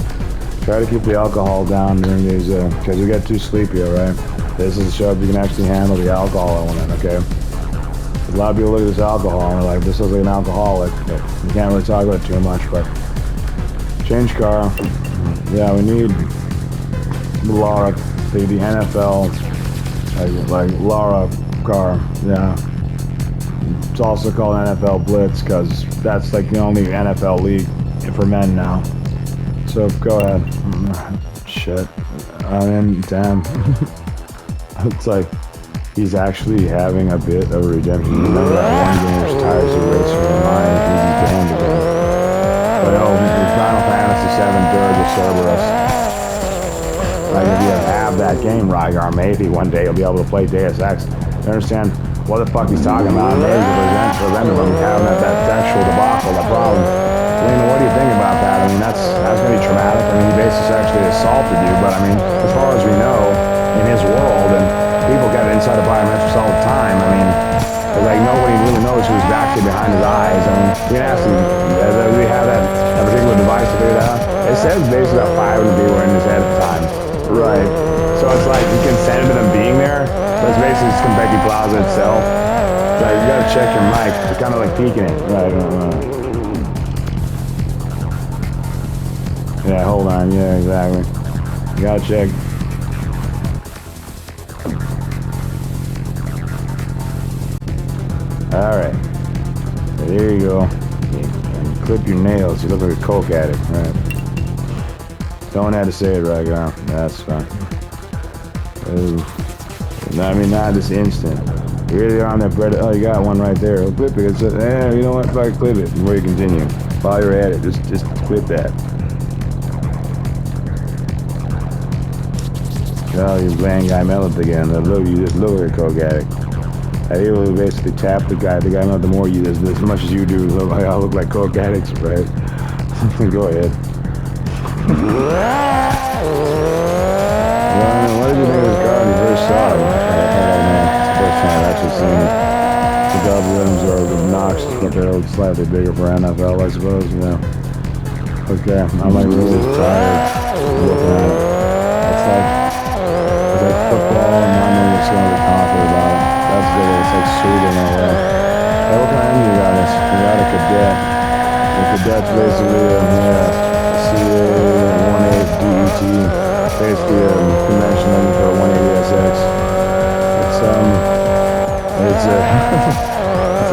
Try to keep the alcohol down during these, because we get too sleepy, all right? This is a show if you can actually handle the alcohol element, okay? A lot of people look at this alcohol and they're like, this is like an alcoholic. But you can't really talk about it too much, but change car. Yeah, we need Laura, the NFL, like Laura car, yeah. It's also called NFL Blitz because that's like the only NFL league for men now. So go ahead. Shit. I mean, damn. It's like he's actually having a bit of a redemption. Remember that one game where his tires are racing for mine because he's damned again. But Final Fantasy VII Dirge of Cerberus. Like if you have that game, Rygar, maybe one day you'll be able to play Deus Ex. You understand what the fuck he's talking about? Maybe to prevent him from having that sexual debacle, that problem. Lena, what do you think about that? I mean, that's gonna be traumatic. I mean, he basically sexually assaulted you, but I mean, as far as we know, in his world, and people get inside of biometrics all the time. I mean, like nobody really knows who's actually behind his eyes. I mean, we can actually, we have that particular device to figure it out. It says basically about 5 of the people were in his head at the time. Right. So it's like he consented to them being there, but it's basically just Konpeki Plaza itself. So you gotta check your mic. It's kind of like peeking it. Right. Yeah, hold on. Yeah, exactly. You gotta check. Alright. So there you go. You clip your nails. You look like a coke addict. Right. Don't have to say it right now. That's fine. I mean, not this instant. You're really on that bread. Oh, you got one right there. I'll clip it. It's you know what? If I clip it before you continue. While you're at it, just clip that. Oh, you bland guy melted again. Look, you just look like a coke addict. I will basically tap the guy. The guy, not the more you do, as much as you do, look like I look like coke addicts, right? Go ahead. What did you think of this car when you first saw it? It's the first time I've actually seen it. The double rims are obnoxious, but they're slightly bigger for NFL, I suppose, you know. Okay, I'm like really tired looking at it. It's like football, and I'm not just going to be confident about it. That's good. It's like soothing all that. Hey, what kind of engine you got this? You got a cadet. The cadet's basically CA-18 DET. Basically a convention engine for a 180SX. It's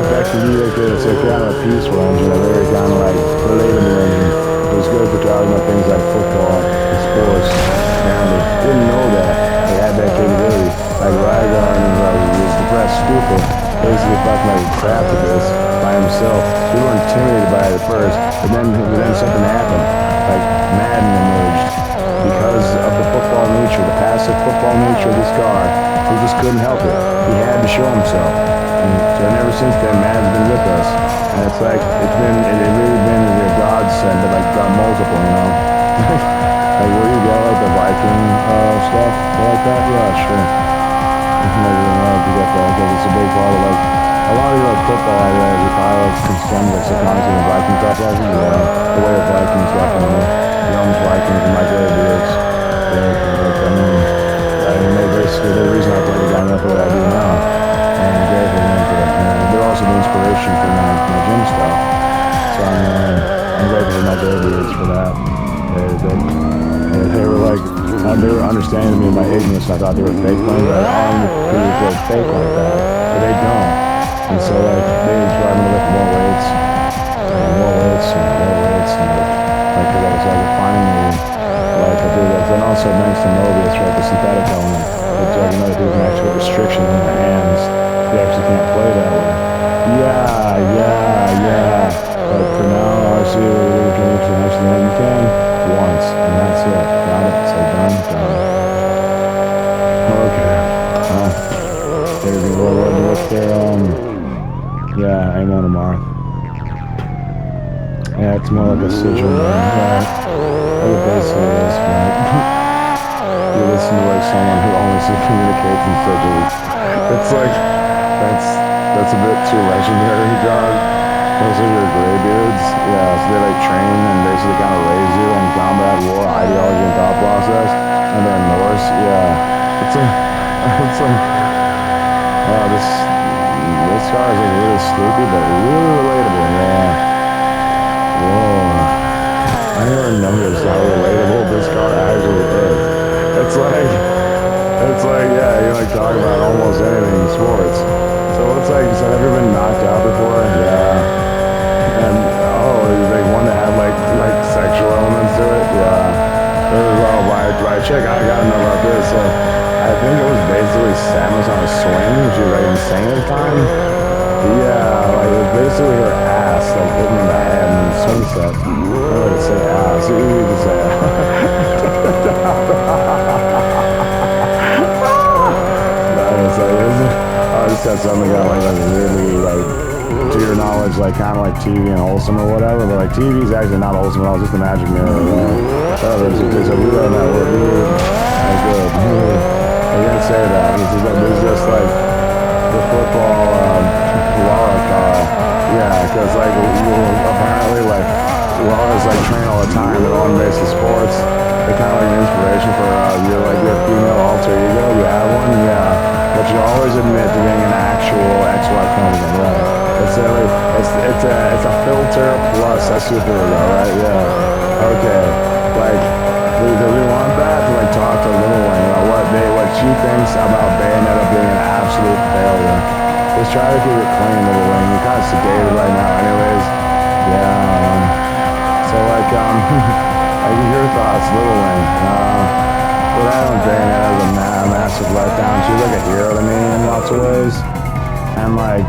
effectively like it's a kind of a peaceful engine, a very kind of like relatable engine. It was good for talking about things like football and sports. And they didn't know that they had that capability. Like Rygar was depressed stupid. Basically fucking like crafted this by himself. We were intimidated by it at first, but then something happened. Like Madden emerged because of the football nature, the passive football nature of this car. He just couldn't help it. He had to show himself. And so ever since then, Madden's been with us. And it's like it really been a godsend, but like got multiple, you know. Like where you get like the Viking stuff like that, yeah, sure. To get that because it's a big part of like a lot of like football ideas. Your pilots can send like subconscious and Viking stuff like the way of Vikings definitely. Young's Vikings and my grandparents. I mean, they basically they're the reason I play the game up the way I do now. And I'm grateful for them for that. They're also the inspiration for my gym stuff. So I'm grateful for my grandparents for that. They were like. They were understanding me in my ignorance. I thought they were fake playing, but I don't think they're fake like that. But they don't. And so like they were trying to lift more weights. restriction in the hands. You actually can't play that way. Yeah. But for now, obviously, we're going to the next you can once, and that's it. Got it. So done. Okay. Well, there's a little look there. Yeah, I'm on a mark. Yeah, it's more like a sigil, right? What it basically is, right? You listen to like someone who only communicates in sigils. It's like, that's a bit too legendary, dog. Those are your gray dudes. Yeah, so they like train and basically kind of raise you in combat, war, ideology, and thought process. And they're Norse. Yeah. It's like, oh, this car is like really stupid, but really relatable, yeah. Whoa. I never noticed how relatable this car actually is. It's like, yeah, you like talk about almost anything in sports. So it's like, so have you been knocked out before? Yeah. And, like one that had like sexual elements to it? Yeah. It was, well, by chick, I gotta know about this. So I think it was basically Samus on a swing. She was like insane at the time. Yeah, like it was basically her ass, like hitting in the head and the swing set. I don't know how to say ass. You can say ass. I just had something got like really to your knowledge, like kind of like TV and wholesome or whatever, but like TV is actually not wholesome at all, just the magic mirror. Whatever, it's a real network. That's good. I can't say that. This is just like the football Laura car. Yeah, because like apparently like Laura's like train all the time. They're all in basic sports. They're kind of like an inspiration for your female alter ego. You have one, yeah. But you always admit to being an actual XY chromosome, right? It's a filter plus a superhero, right? Yeah. Okay. Like, do we want that to like talk to Little Wing about what she thinks about Bayonetta being an absolute failure? Just try to keep it clean, Little Wing. You're kind of sedated right now, anyways. Yeah. So like, I can hear your thoughts, Little Wing. But I don't think that was a massive letdown. She was like a hero to me in lots of ways. And like,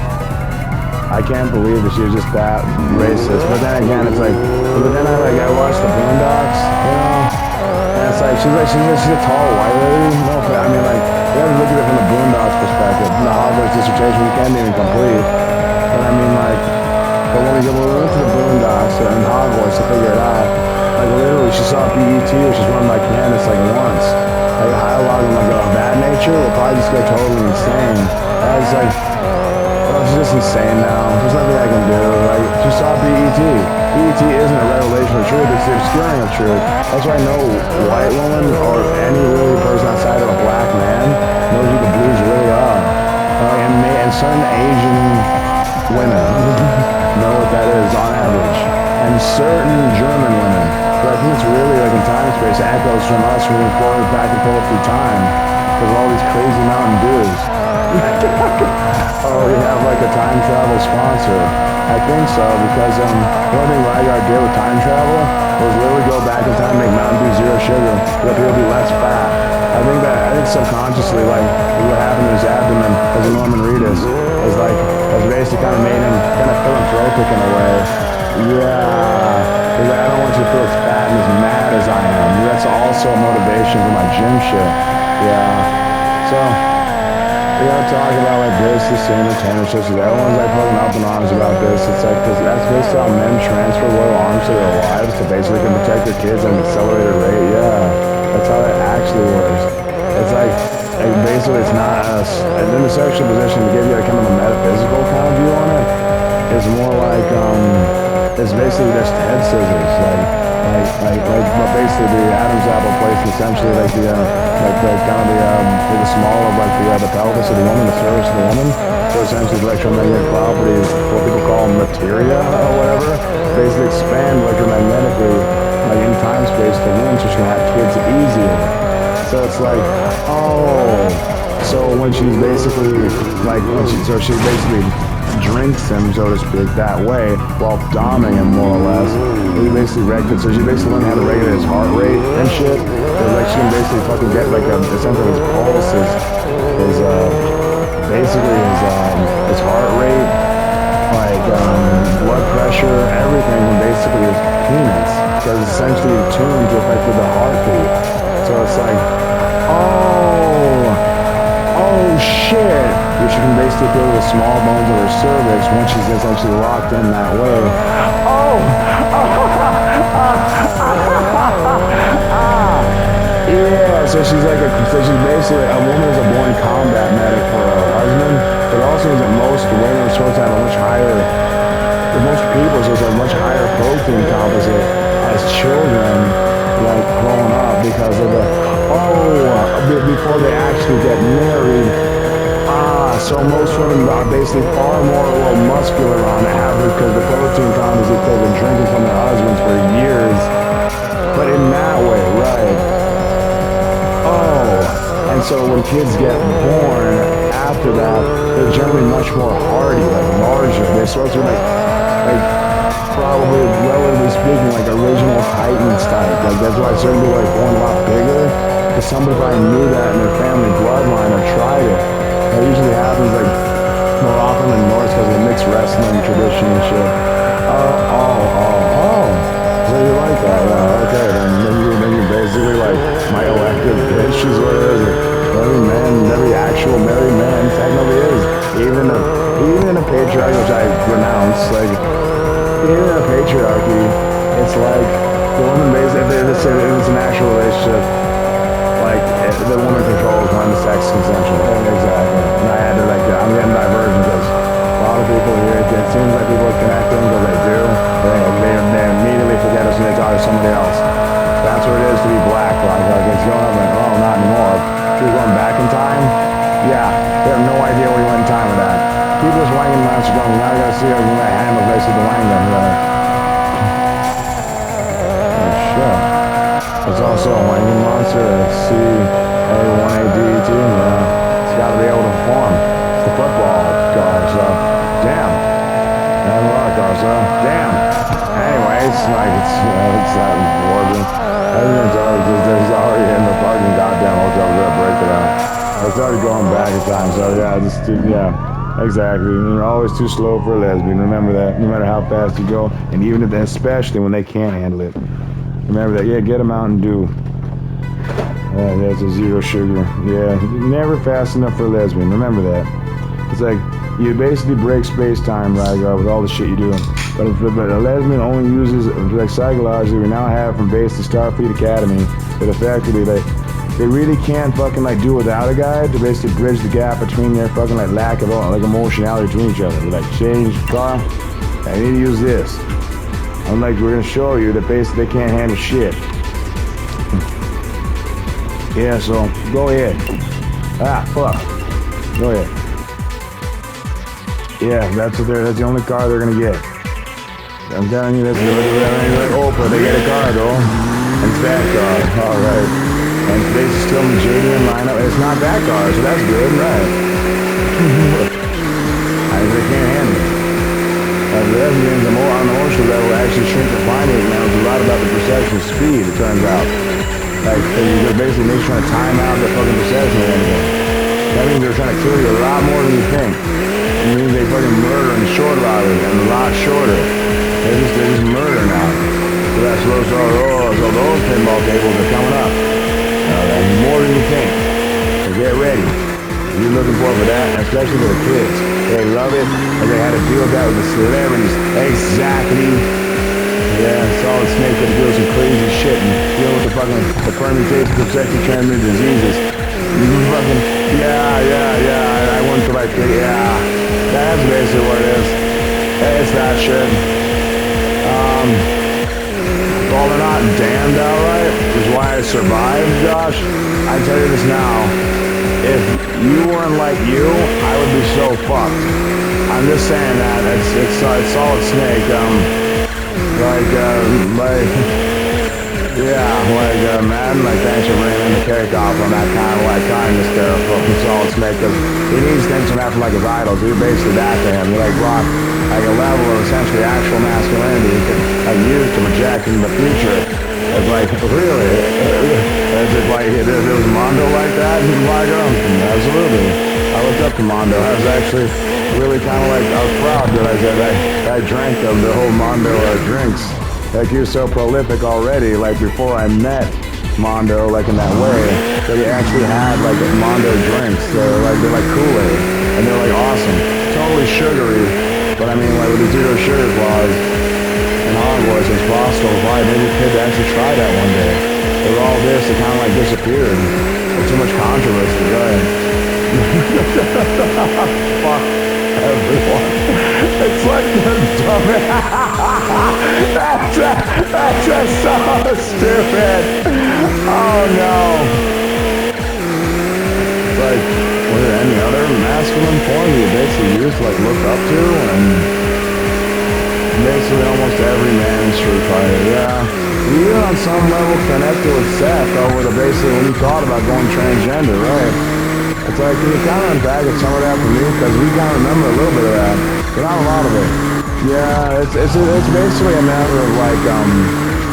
I can't believe that she was just that racist. But then again, it's like, I watched the Boondocks, you know? And it's like, she's a tall white lady. No, I mean like, you have to look at it from the Boondocks perspective. The Hogwarts dissertation we can't even complete. But I mean like, but when we went to the Boondocks and Hogwarts to figure it out, like literally she saw BET, which is run by Candace, like once. Like dialogue and like of that nature will probably just go totally insane. I was like, oh, she's just insane now. There's nothing I can do. Like, she saw BET. BET isn't a revelation of truth, it's the obscuring of truth. That's why no white woman or any really person outside of a black man knows who the blues really are. And certain Asian women know what that is on average. And certain German women. But I think it's really like in time and space echoes from us moving forward back and forth through time. Because of all these crazy Mountain Dews. Oh, we have like a time travel sponsor. I think so, because the only thing Rygar did with time travel was literally go back in time and make Mountain Dew zero sugar. Let people be less fat. I think subconsciously, like, what happened in his abdomen as a Norman Reedus is like, has basically kind of made him kind of philanthropic in a way. Yeah. He's like, I don't want you to feel as fat and as mad as I am. That's also a motivation for my gym shit. Yeah. So, we gotta talk about like this entertainment shit. Everyone's like fucking up in arms about this. It's like, cause that's basically how men transfer loyal arms to their wives to basically can protect their kids at an accelerated rate. Yeah. That's how that actually works. It's like basically it's not us. And in the sexual position, to give you a kind of a metaphysical kind of view on it, it's more like, it's basically just head scissors, but basically the Adam's apple placed essentially like the small of like the pelvis of the woman, the cervix of the woman. So essentially electromagnetic properties, what people call materia or whatever, basically expand electromagnetically, like in time space to women, so she can have kids easier. So it's like, oh, so when she's basically she basically drinks him, so to speak, that way, while doming him more or less. He basically so she basically learned how to regulate his heart rate and shit. Like she can basically fucking get like essentially his pulse, his basically his heart rate, like blood pressure, everything basically is peanuts because it's essentially tuned to affect with the heartbeat. So it's like, oh shit, which you can basically feel the small bones of her cervix once she's essentially locked in that way. Yeah, so she's basically a woman is a born combat medic for her husband, but also means that most women are supposed to have a much higher, most people are supposed to have a much higher protein composite as children, like growing up, because of before they actually get married. So most women are basically far more muscular on average because the protein composite they've been drinking from their husbands for years. But in that way, right? And so when kids get born after that, they're generally much more hardy, like larger. They're supposed to be like probably, relatively speaking, like original Titans type. Like that's why certain people are born a lot bigger. Because somebody probably knew that in their family bloodline or tried it. That usually happens like more often than North because of the mixed wrestling tradition and shit. So you like that? Yeah, okay. Then you're basically like my elected bitch is what it is. Every actual married man technically is. Even in a patriarchy, which I renounce, like even in a patriarchy, it's like the woman basically if it's an actual relationship. Like, the woman controls when the sex is consensual. Exactly. And I had to, I'm getting divergent because a lot of people here, it seems like people are connecting because they do. They immediately forget us and they talk to somebody else. That's what it is to be black. Like it's going up like, oh, not anymore. If you're going back in time, yeah, they have no idea where you went in time with that. People just wanging monster going, now you gotta see how you handle basically the wanging. It's also a wanging monster at C-A-1-A-D-E-T. It's got to be able to perform. It's the football car, so damn. And a lot of cars, so damn. Anyways, it's that important. There's already in the fucking goddamn hotel that break it out. It's already going back in time, so yeah, exactly. You're always too slow for a lesbian. Remember that, no matter how fast you go, and even if, especially when they can't handle it. Remember that, yeah, get a Mountain Dew. That's a zero sugar. Yeah, never fast enough for a lesbian. Remember that. It's like, you basically break space-time, right, with all the shit you do. But a lesbian only uses, like psychologically, we now have from base to Starfleet Academy, but effectively, they really can't fucking do without a guy to basically bridge the gap between their fucking lack of emotionality between each other. They're change car, I need to use this. I'm we're gonna show you that basically they can't handle shit. Yeah, so go ahead. Fuck. Go ahead. Yeah, that's the only car they're gonna get. I'm telling you, that's Oprah, they get a car though. And it's that car, alright. And today's still in the JDM lineup. It's not that car, so that's good, right? They can't handle it. The lesbians on the emotional level actually shrink the finite man. It's a lot about the perception of speed, it turns out. You're basically trying to time out the fucking perception of anything. That means they're trying to kill you a lot more than you think. It means they fucking murder in short lottery and a lot shorter. They're just murder now. So that's so those pinball tables are coming up. More than you think. So get ready. You're looking forward for that, especially for the kids. They love it, and they had to deal with that with the celebrities. Exactly. Yeah, Solid Snake had to deal with some crazy shit and deal with the permutations of sexually transmitted diseases. I went to that's basically what it is. It's that shit. Well, they're not damned outright, which is why I survived, Josh. I tell you this now. If you weren't like you, I would be so fucked. I'm just saying that. It's Solid Snake. Madden, thanks for bringing in the cake off on that kind of kindness there from Solid Snake, because he needs things from that from his idols. You're basically that to him. You're brought a level of essentially actual masculinity you can use to project in the future. It's really? Is it there was Mondo like that? Absolutely. I looked up to Mondo. I was actually really kind of like, I was proud that I drank of the whole Mondo drinks. Like, he was so prolific already, like, before I met Mondo, like, in that way, that he actually had, like, Mondo drinks. They're like Kool-Aid, and they're, like, awesome. Totally sugary, but I mean, like, with the zero sugar clause in Hogwarts, it's possible, why maybe a kid to actually try that one day. With all this, it kind of, like, disappeared. There's too much controversy, right? Fuck everyone. It's like the dumbest. That's just so stupid. Oh no. It's like, were there any other masculine form you basically used to like look up to? And basically almost every man in Street Fighter, yeah. Even on some level connected with Seth over the basically when you thought about going transgender, right? It's like, can you kind of unpack some of that for me? Because we kind of remember a little bit of that, but not a lot of it. Yeah, it's basically a matter of like,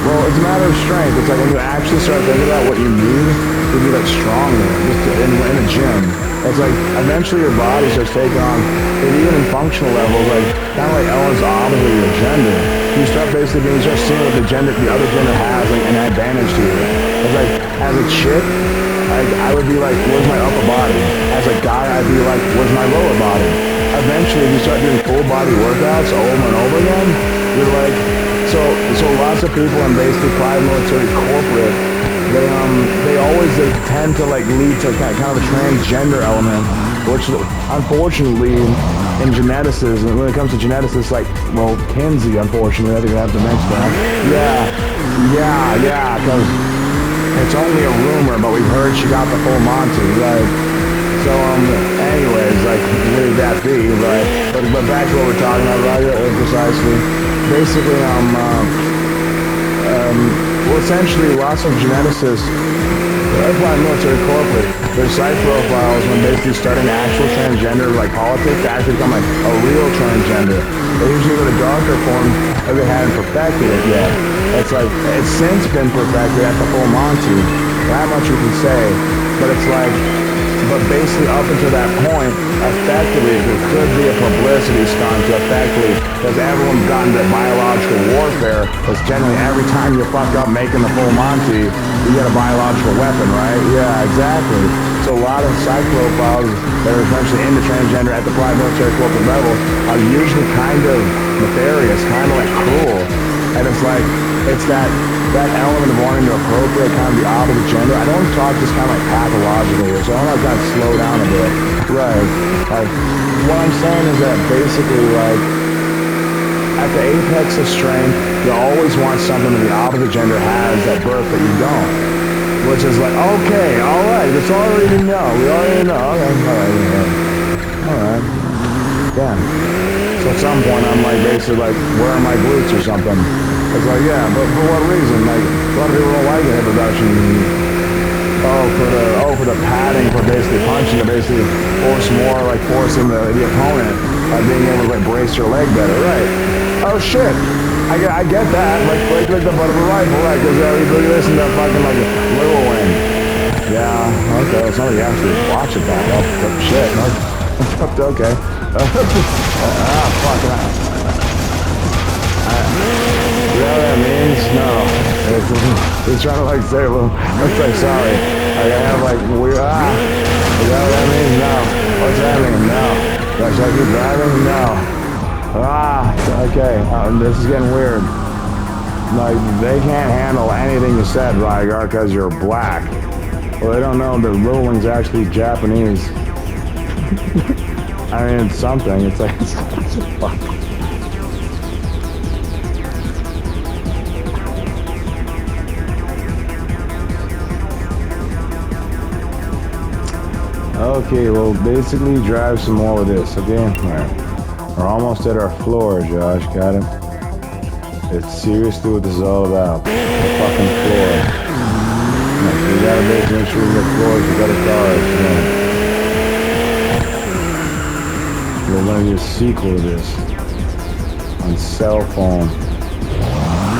well, it's a matter of strength. It's like when you actually start thinking about what you need to be like stronger, just in a gym. It's like eventually your body starts taking on, even in functional levels, like kind of like Ellen's opposite of your gender. You start basically being, you start seeing what the other gender has, like an advantage to you. It's like as a chick, like I would be like, where's my upper body? As a guy, I'd be like, where's my lower body? Eventually, if you start doing full body workouts over and over again, you're like, so lots of people in basically private military corporate, they always tend to like lead to kind of a transgender element, which unfortunately in geneticists, when it comes to geneticists, like, well, Kinsey, unfortunately, I think I have to mention that. Yeah, because it's only a rumor, but we've heard she got the full Monty, right? So, anyways, like, leave that be, right? But back to what we're talking about, right? Precisely. Basically, well, essentially, lots of geneticists, that's why military corporate, their site profiles when basically studying actual transgender, like politics, to actually become like a real transgender. They usually go to darker form if they haven't perfected it yet. It's like, it's since been perfected at the full Monty. That much you can say. But it's like, but basically up until that point, effectively, it could be a publicity stunt to effectively, because everyone's gotten to biological warfare, because generally every time you fuck up making the full Monty, you get a biological weapon, right? Yeah, exactly. So a lot of psych profiles that are essentially into transgender at the private military corporate level are usually kind of nefarious, kind of like cruel. And it's like, it's that element of wanting to appropriate kind of the opposite gender. I don't talk just kind of like pathologically here, so I want to kind of slow down a bit. Right. Like, what I'm saying is that basically, like, at the apex of strength, you always want something that the opposite gender has at birth that you don't. Which is like, okay, alright, that's all we already know. We already know. Okay, alright. Yeah. So at some point, I'm like, basically like, where are my glutes or something? It's like, yeah, but for what reason? Like, a lot of people don't like the hip abduction. For the padding, for basically punching, to basically forcing the opponent by being able to like brace your leg better, right? Oh shit, I get that, like the butt of a rifle, right? Because you listen to fucking like Little Wing. Yeah, okay, somebody actually watch it that well. Shit, okay. Fuck that. You know what that means? No. He's trying to like say, well, let's say sorry. Like I have like weird, you know what that means? No. What's that mean? No. Should I keep driving? No. Okay. This is getting weird. Like, they can't handle anything you said, Rygar, because you're black. Well, they don't know that Little Wing's actually Japanese. I mean, it's something. It's like, fuck. Okay, well, basically drive some more with this, okay? Alright. We're almost at our floor, Josh, got it? It's seriously what this is all about. The fucking floor. We gotta basically make sure we get floors, we gotta cars, yeah. We're gonna do a sequel to this. On cell phone.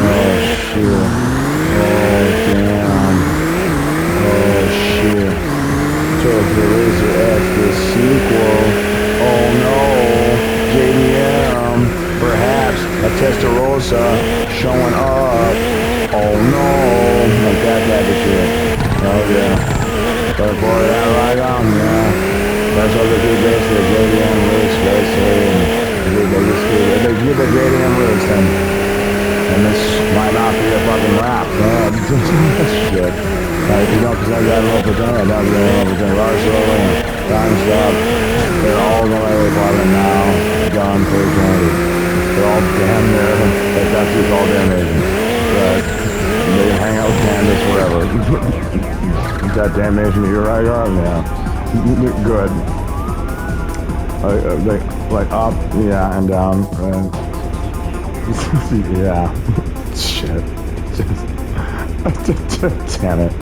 Oh, shit. Oh, damn. Oh, shit. Towards the razor edge. that's the sequel. Oh no, JDM, perhaps a Testarossa showing up. Oh no, like that type of shit. Oh yeah, but for that right on, yeah. That's what they do basically, JDM roots, basically, and they give the JDM roots, and this might not be a fucking rap, man. Shit. Like, you know, because I got a little pretend, I don't get a little pretend. Russell and Time Stuff, they're all going to part of now. Done for eternity. They're all damn near, like, that's just all damn Asian. But they hang out with Candace forever. That damnation, you're right, yeah. Good. Like up, yeah, and down, right? Yeah. Shit. Just, damn it.